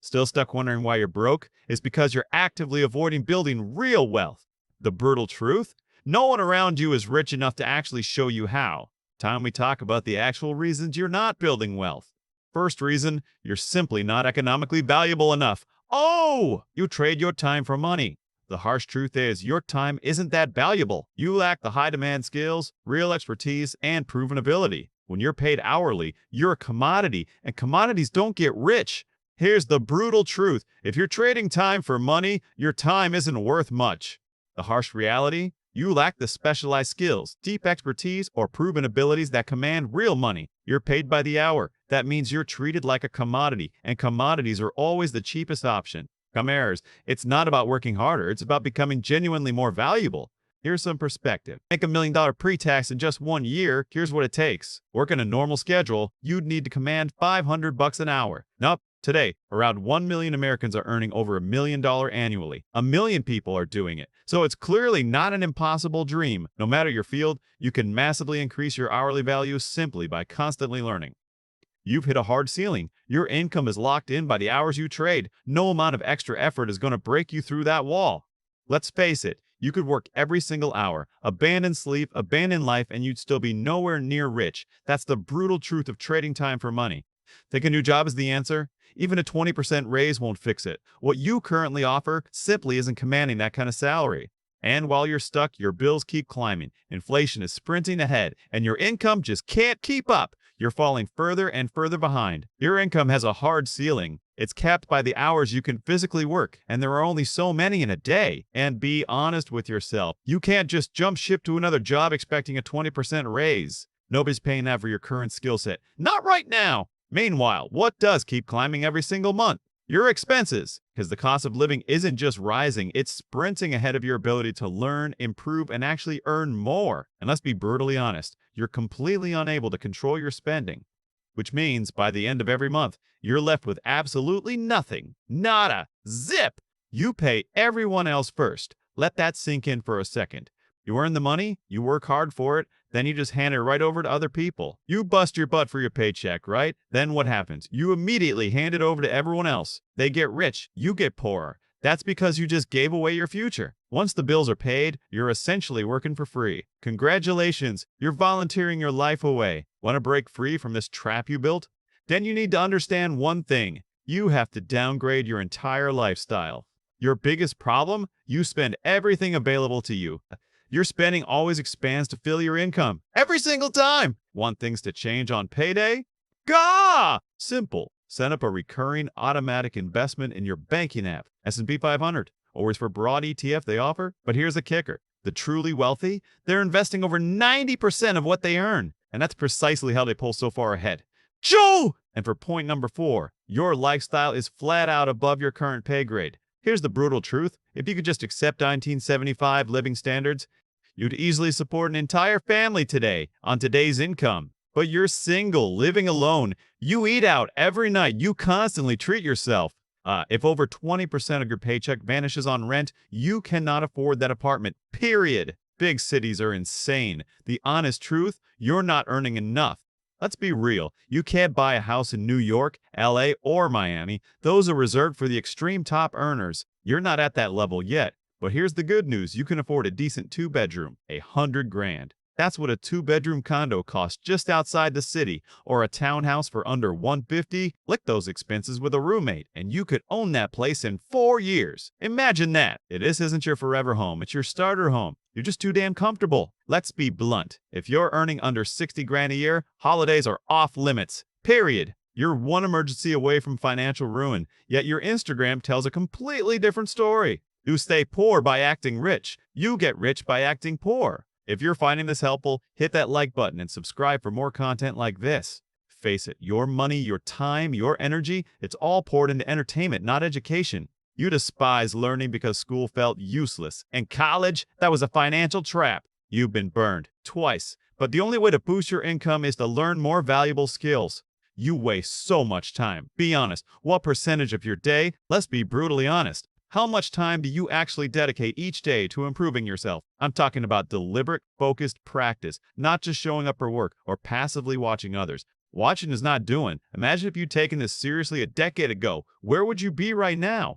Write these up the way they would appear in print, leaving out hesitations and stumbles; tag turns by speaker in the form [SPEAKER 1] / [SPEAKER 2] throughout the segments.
[SPEAKER 1] Still stuck wondering why you're broke? It's because you're actively avoiding building real wealth. The brutal truth? No one around you is rich enough to actually show you how. Time we talk about the actual reasons you're not building wealth. First reason, you're simply not economically valuable enough. Oh, you trade your time for money. The harsh truth is, your time isn't that valuable. You lack the high-demand skills, real expertise, and proven ability. When you're paid hourly, you're a commodity, and commodities don't get rich. Here's the brutal truth. If you're trading time for money, your time isn't worth much. The harsh reality? You lack the specialized skills, deep expertise, or proven abilities that command real money. You're paid by the hour. That means you're treated like a commodity, and commodities are always the cheapest option. Come heirs, it's not about working harder, it's about becoming genuinely more valuable. Here's some perspective. Make $1 million pre-tax in just 1 year, here's what it takes. Working a normal schedule, you'd need to command $500 an hour. Nope. Today, around 1 million Americans are earning over $1 million annually. 1 million people are doing it. So it's clearly not an impossible dream. No matter your field, you can massively increase your hourly value simply by constantly learning. You've hit a hard ceiling. Your income is locked in by the hours you trade. No amount of extra effort is going to break you through that wall. Let's face it, you could work every single hour, abandon sleep, abandon life, and you'd still be nowhere near rich. That's the brutal truth of trading time for money. Think a new job is the answer? Even a 20% raise won't fix it. What you currently offer simply isn't commanding that kind of salary. And while you're stuck, your bills keep climbing. Inflation is sprinting ahead, and your income just can't keep up. You're falling further and further behind. Your income has a hard ceiling. It's capped by the hours you can physically work, and there are only so many in a day. And be honest with yourself. You can't just jump ship to another job expecting a 20% raise. Nobody's paying that for your current skill set. Not right now. Meanwhile, what does keep climbing every single month? Your expenses, because the cost of living isn't just rising, it's sprinting ahead of your ability to learn, improve, and actually earn more. And let's be brutally honest, you're completely unable to control your spending, which means by the end of every month, you're left with absolutely nothing. Nada. Zip. You pay everyone else first. Let that sink in for a second. You earn the money, you work hard for it, then you just hand it right over to other people. You bust your butt for your paycheck, right? Then what happens? You immediately hand it over to everyone else. They get rich, you get poorer. That's because you just gave away your future. Once the bills are paid, you're essentially working for free. Congratulations, you're volunteering your life away. Want to break free from this trap you built? Then you need to understand one thing. You have to downgrade your entire lifestyle. Your biggest problem? You spend everything available to you. Your spending always expands to fill your income. Every single time. Want things to change on payday? Gah! Simple. Set up a recurring automatic investment in your banking app. S&P 500. Always for broad ETF they offer. But here's the kicker. The truly wealthy, they're investing over 90% of what they earn. And that's precisely how they pull so far ahead. Joe! And for point number 4, your lifestyle is flat out above your current pay grade. Here's the brutal truth. If you could just accept 1975 living standards, you'd easily support an entire family today on today's income. But you're single, living alone. You eat out every night. You constantly treat yourself. If over 20% of your paycheck vanishes on rent, you cannot afford that apartment, period. Big cities are insane. The honest truth, you're not earning enough. Let's be real. You can't buy a house in New York, LA, or Miami. Those are reserved for the extreme top earners. You're not at that level yet. But here's the good news. You can afford a decent 2-bedroom, $100,000. That's what a 2-bedroom condo costs just outside the city, or a townhouse for under $150. Lick those expenses with a roommate, and you could own that place in 4 years. Imagine that. This isn't your forever home. It's your starter home. You're just too damn comfortable. Let's be blunt. If you're earning under $60,000 a year, holidays are off limits. Period. You're one emergency away from financial ruin, yet your Instagram tells a completely different story. You stay poor by acting rich. You get rich by acting poor. If you're finding this helpful, hit that like button and subscribe for more content like this. Face it, your money, your time, your energy, it's all poured into entertainment, not education. You despise learning because school felt useless. And college, that was a financial trap. You've been burned twice. But the only way to boost your income is to learn more valuable skills. You waste so much time. Be honest. What percentage of your day? Let's be brutally honest. How much time do you actually dedicate each day to improving yourself? I'm talking about deliberate, focused practice, not just showing up for work or passively watching others. Watching is not doing. Imagine if you'd taken this seriously a decade ago. Where would you be right now?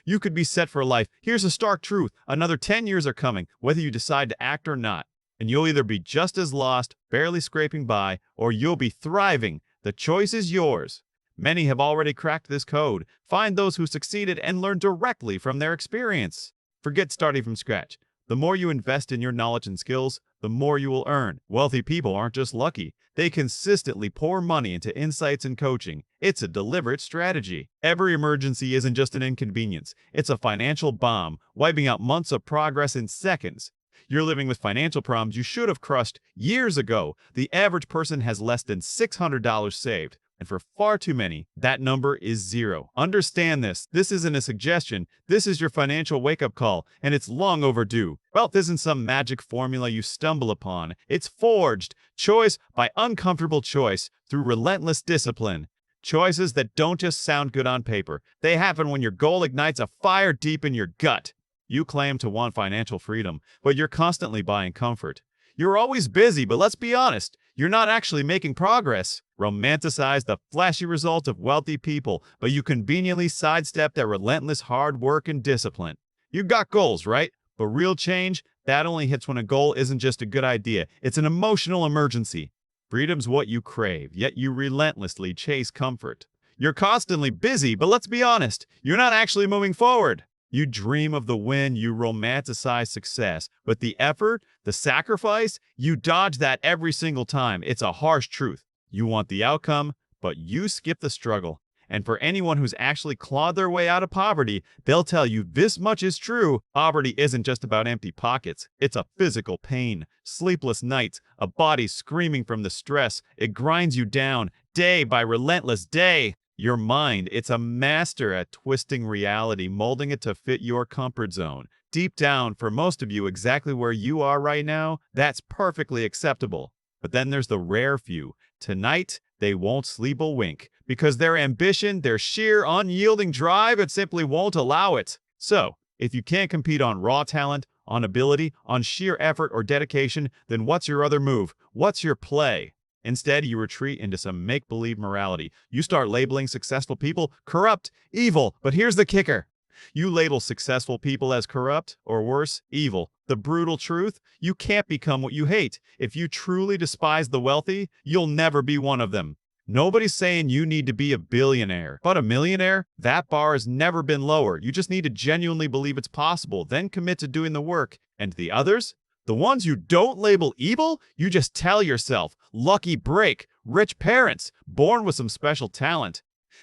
[SPEAKER 1] You could be set for life. Here's a stark truth. Another 10 years are coming, whether you decide to act or not. And you'll either be just as lost, barely scraping by, or you'll be thriving. The choice is yours. Many have already cracked this code. Find those who succeeded and learn directly from their experience. Forget starting from scratch. The more you invest in your knowledge and skills, the more you will earn. Wealthy people aren't just lucky. They consistently pour money into insights and coaching. It's a deliberate strategy. Every emergency isn't just an inconvenience. It's a financial bomb, wiping out months of progress in seconds. You're living with financial problems you should have crushed years ago. The average person has less than $600 saved. And for far too many, that number is zero. Understand this. This isn't a suggestion. This is your financial wake-up call, and it's long overdue. Wealth isn't some magic formula you stumble upon. It's forged, choice by uncomfortable choice, through relentless discipline. Choices that don't just sound good on paper. They happen when your goal ignites a fire deep in your gut. You claim to want financial freedom, but you're constantly buying comfort. You're always busy, but let's be honest, you're not actually making progress. Romanticize the flashy results of wealthy people, but you conveniently sidestep their relentless hard work and discipline. You got goals, right? But real change, that only hits when a goal isn't just a good idea. It's an emotional emergency. Freedom's what you crave, yet you relentlessly chase comfort. You're constantly busy, but let's be honest, you're not actually moving forward. You dream of the win, you romanticize success, but the effort, the sacrifice, you dodge that every single time. It's a harsh truth. You want the outcome, but you skip the struggle. And for anyone who's actually clawed their way out of poverty, they'll tell you this much is true. Poverty isn't just about empty pockets. It's a physical pain, sleepless nights, a body screaming from the stress. It grinds you down, day by relentless day. Your mind, it's a master at twisting reality, molding it to fit your comfort zone. Deep down, for most of you, exactly where you are right now, that's perfectly acceptable. But then there's the rare few. Tonight, they won't sleep a wink because their ambition, their sheer unyielding drive, it simply won't allow it. So, if you can't compete on raw talent, on ability, on sheer effort or dedication, then what's your other move? What's your play? Instead, you retreat into some make-believe morality. You start labeling successful people corrupt, evil. But here's the kicker. You label successful people as corrupt, or worse, evil. The brutal truth, you can't become what you hate. If you truly despise the wealthy, you'll never be one of them. Nobody's saying you need to be a billionaire, but a millionaire? That bar has never been lower. You just need to genuinely believe it's possible, then commit to doing the work. And the others? The ones you don't label evil, you just tell yourself, lucky break, rich parents, born with some special talent.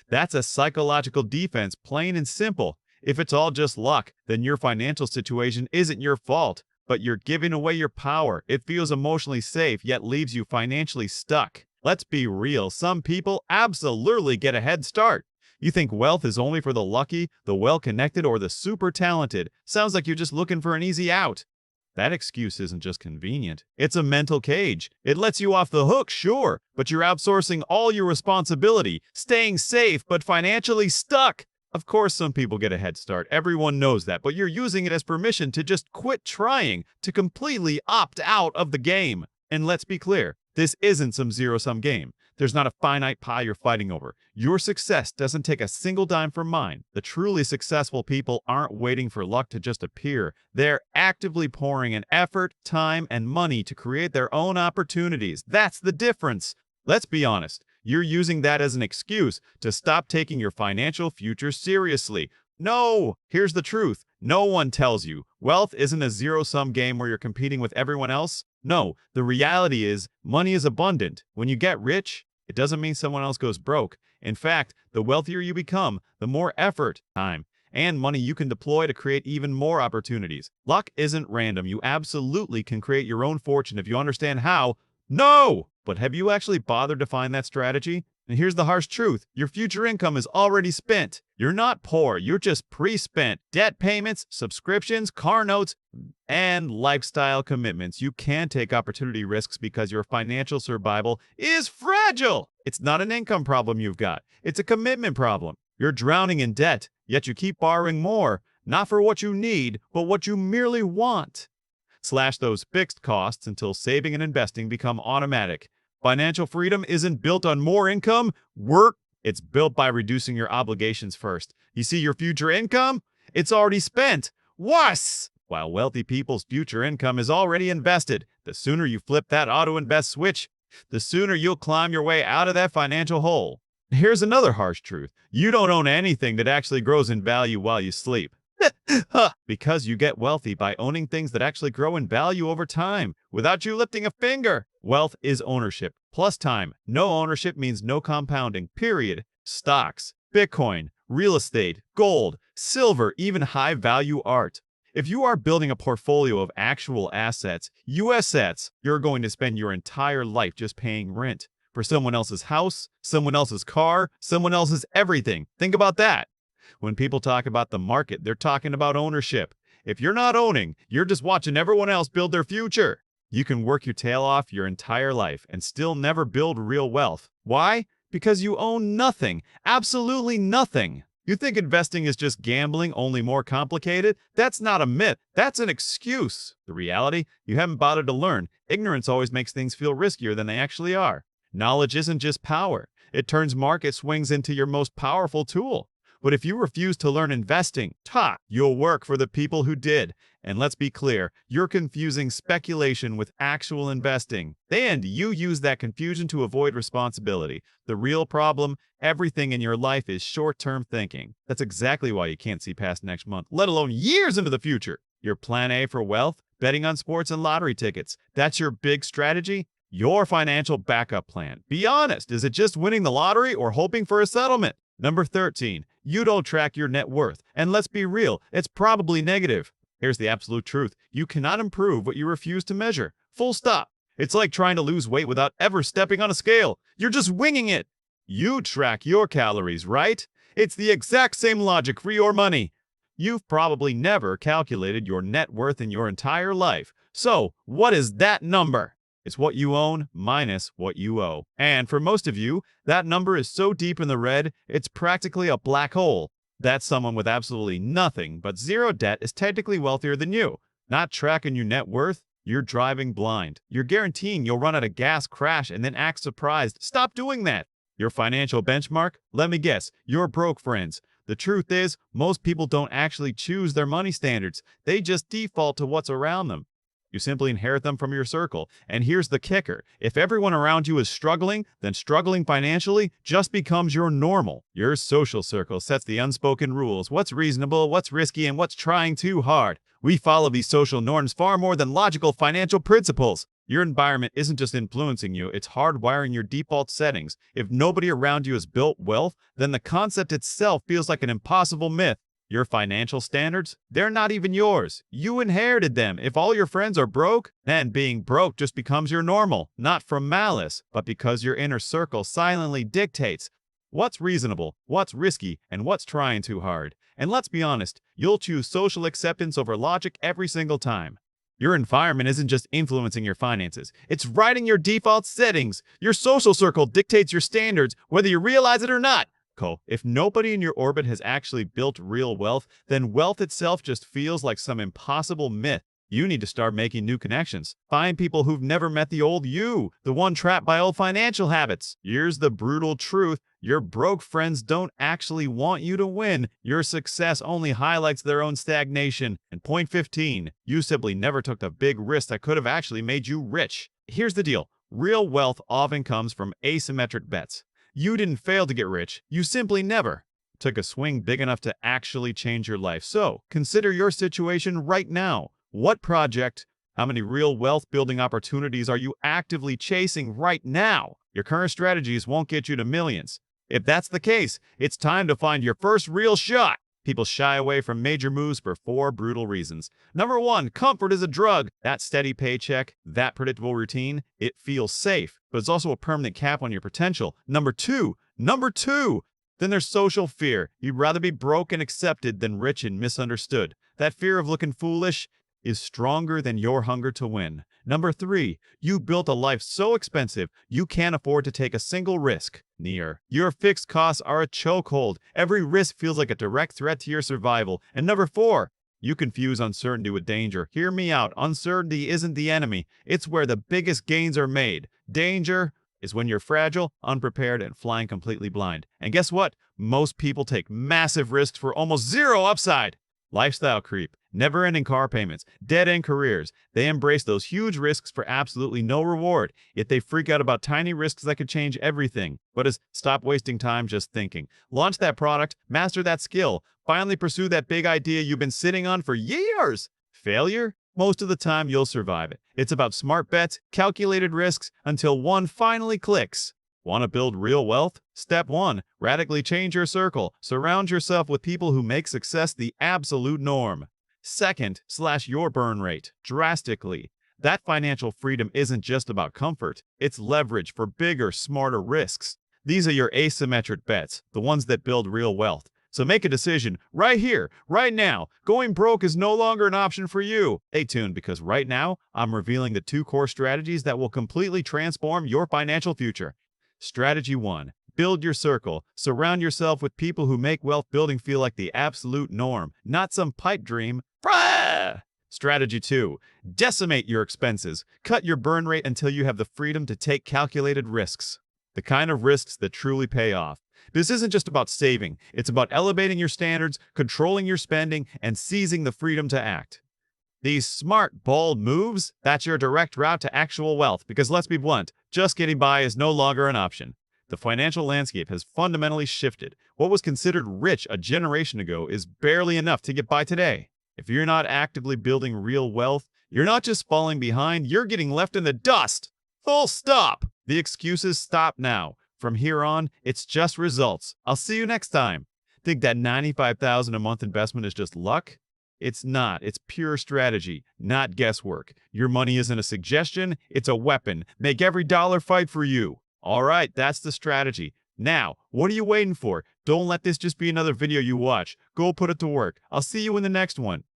[SPEAKER 1] That's a psychological defense, plain and simple. If it's all just luck, then your financial situation isn't your fault, but you're giving away your power. It feels emotionally safe, yet leaves you financially stuck. Let's be real, some people absolutely get a head start. You think wealth is only for the lucky, the well-connected, or the super talented. Sounds like you're just looking for an easy out. That excuse isn't just convenient. It's a mental cage. It lets you off the hook, sure, but you're outsourcing all your responsibility, staying safe, but financially stuck. Of course, some people get a head start. Everyone knows that, but you're using it as permission to just quit trying, to completely opt out of the game. And let's be clear, this isn't some zero-sum game. There's not a finite pie you're fighting over. Your success doesn't take a single dime from mine. The truly successful people aren't waiting for luck to just appear. They're actively pouring in effort, time, and money to create their own opportunities. That's the difference. Let's be honest. You're using that as an excuse to stop taking your financial future seriously. No! Here's the truth. No one tells you. Wealth isn't a zero-sum game where you're competing with everyone else. No, the reality is money is abundant. When you get rich, it doesn't mean someone else goes broke. In fact, the wealthier you become, the more effort, time, and money you can deploy to create even more opportunities. Luck isn't random. You absolutely can create your own fortune if you understand how. No! But have you actually bothered to find that strategy? And here's the harsh truth. Your future income is already spent. You're not poor. You're just pre-spent. Debt payments, subscriptions, car notes, and lifestyle commitments. You can take opportunity risks because your financial survival is fragile. It's not an income problem you've got. It's a commitment problem. You're drowning in debt, yet you keep borrowing more, not for what you need, but what you merely want. Slash those fixed costs until saving and investing become automatic. Financial freedom isn't built on more income, work. It's built by reducing your obligations first. You see your future income? It's already spent. Wuss! While wealthy people's future income is already invested, the sooner you flip that auto-invest switch, the sooner you'll climb your way out of that financial hole. Here's another harsh truth. You don't own anything that actually grows in value while you sleep. Because you get wealthy by owning things that actually grow in value over time, without you lifting a finger. Wealth is ownership, plus time. No ownership means no compounding, period. Stocks, Bitcoin, real estate, gold, silver, even high-value art. If you are building a portfolio of actual assets, USets, you're going to spend your entire life just paying rent for someone else's house, someone else's car, someone else's everything. Think about that. When people talk about the market, they're talking about ownership. If you're not owning, you're just watching everyone else build their future. You can work your tail off your entire life and still never build real wealth. Why? Because you own nothing. Absolutely nothing. You think investing is just gambling, only more complicated? That's not a myth. That's an excuse. The reality, you haven't bothered to learn. Ignorance always makes things feel riskier than they actually are. Knowledge isn't just power. It turns market swings into your most powerful tool. But if you refuse to learn investing, you'll work for the people who did. And let's be clear, you're confusing speculation with actual investing. And you use that confusion to avoid responsibility. The real problem, everything in your life is short-term thinking. That's exactly why you can't see past next month, let alone years into the future. Your plan A for wealth? Betting on sports and lottery tickets. That's your big strategy? Your financial backup plan. Be honest, is it just winning the lottery or hoping for a settlement? Number 13, you don't track your net worth. And let's be real, it's probably negative. Here's the absolute truth. You cannot improve what you refuse to measure. Full stop. It's like trying to lose weight without ever stepping on a scale. You're just winging it. You track your calories, right? It's the exact same logic for your money. You've probably never calculated your net worth in your entire life. So, what is that number? It's what you own minus what you owe. And for most of you, that number is so deep in the red, it's practically a black hole. That's someone with absolutely nothing but zero debt is technically wealthier than you. Not tracking your net worth, you're driving blind. You're guaranteeing you'll run out of gas, crash, and then act surprised. Stop doing that. Your financial benchmark? Let me guess, you're broke, friends. The truth is, most people don't actually choose their money standards. They just default to what's around them. You simply inherit them from your circle. And here's the kicker. If everyone around you is struggling, then struggling financially just becomes your normal. Your social circle sets the unspoken rules. What's reasonable, what's risky, and what's trying too hard. We follow these social norms far more than logical financial principles. Your environment isn't just influencing you, it's hardwiring your default settings. If nobody around you has built wealth, then the concept itself feels like an impossible myth. Your financial standards? They're not even yours. You inherited them. If all your friends are broke, then being broke just becomes your normal. Not from malice, but because your inner circle silently dictates what's reasonable, what's risky, and what's trying too hard. And let's be honest, you'll choose social acceptance over logic every single time. Your environment isn't just influencing your finances. It's writing your default settings. Your social circle dictates your standards, whether you realize it or not. If nobody in your orbit has actually built real wealth, then wealth itself just feels like some impossible myth. You need to start making new connections. Find people who've never met the old you, the one trapped by old financial habits. Here's the brutal truth. Your broke friends don't actually want you to win. Your success only highlights their own stagnation. And point 15, you simply never took the big risk that could have actually made you rich. Here's the deal. Real wealth often comes from asymmetric bets. You didn't fail to get rich. You simply never took a swing big enough to actually change your life. So, consider your situation right now. What project, how many real wealth building opportunities are you actively chasing right now? Your current strategies won't get you to millions. If that's the case, it's time to find your first real shot. People shy away from major moves for 4 brutal reasons. Number 1, comfort is a drug. That steady paycheck, that predictable routine, it feels safe, but it's also a permanent cap on your potential. Number two, then there's social fear. You'd rather be broke and accepted than rich and misunderstood. That fear of looking foolish is stronger than your hunger to win. Number 3, you built a life so expensive you can't afford to take a single risk. Your fixed costs are a chokehold. Every risk feels like a direct threat to your survival. And number 4, you confuse uncertainty with danger. Hear me out. Uncertainty isn't the enemy. It's where the biggest gains are made. Danger is when you're fragile, unprepared, and flying completely blind. And guess what? Most people take massive risks for almost zero upside. Lifestyle creep, never-ending car payments, dead-end careers. They embrace those huge risks for absolutely no reward, yet they freak out about tiny risks that could change everything. But stop wasting time just thinking. Launch that product, master that skill, finally pursue that big idea you've been sitting on for years. Failure? Most of the time, you'll survive it. It's about smart bets, calculated risks, until one finally clicks. Want to build real wealth? Step 1. Radically change your circle. Surround yourself with people who make success the absolute norm. Second, slash your burn rate drastically. That financial freedom isn't just about comfort. It's leverage for bigger, smarter risks. These are your asymmetric bets, the ones that build real wealth. So make a decision right here, right now. Going broke is no longer an option for you. Stay tuned because right now, I'm revealing the 2 core strategies that will completely transform your financial future. Strategy 1. Build your circle. Surround yourself with people who make wealth building feel like the absolute norm, not some pipe dream. Strategy 2. Decimate your expenses. Cut your burn rate until you have the freedom to take calculated risks. The kind of risks that truly pay off. This isn't just about saving. It's about elevating your standards, controlling your spending, and seizing the freedom to act. These smart, bold moves, that's your direct route to actual wealth, because let's be blunt, just getting by is no longer an option. The financial landscape has fundamentally shifted. What was considered rich a generation ago is barely enough to get by today. If you're not actively building real wealth, you're not just falling behind, you're getting left in the dust. Full stop. The excuses stop now. From here on, it's just results. I'll see you next time. Think that $95,000 a month investment is just luck? It's not. It's pure strategy, not guesswork. Your money isn't a suggestion, it's a weapon. Make every dollar fight for you. All right, that's the strategy. Now, what are you waiting for? Don't let this just be another video you watch. Go put it to work. I'll see you in the next one.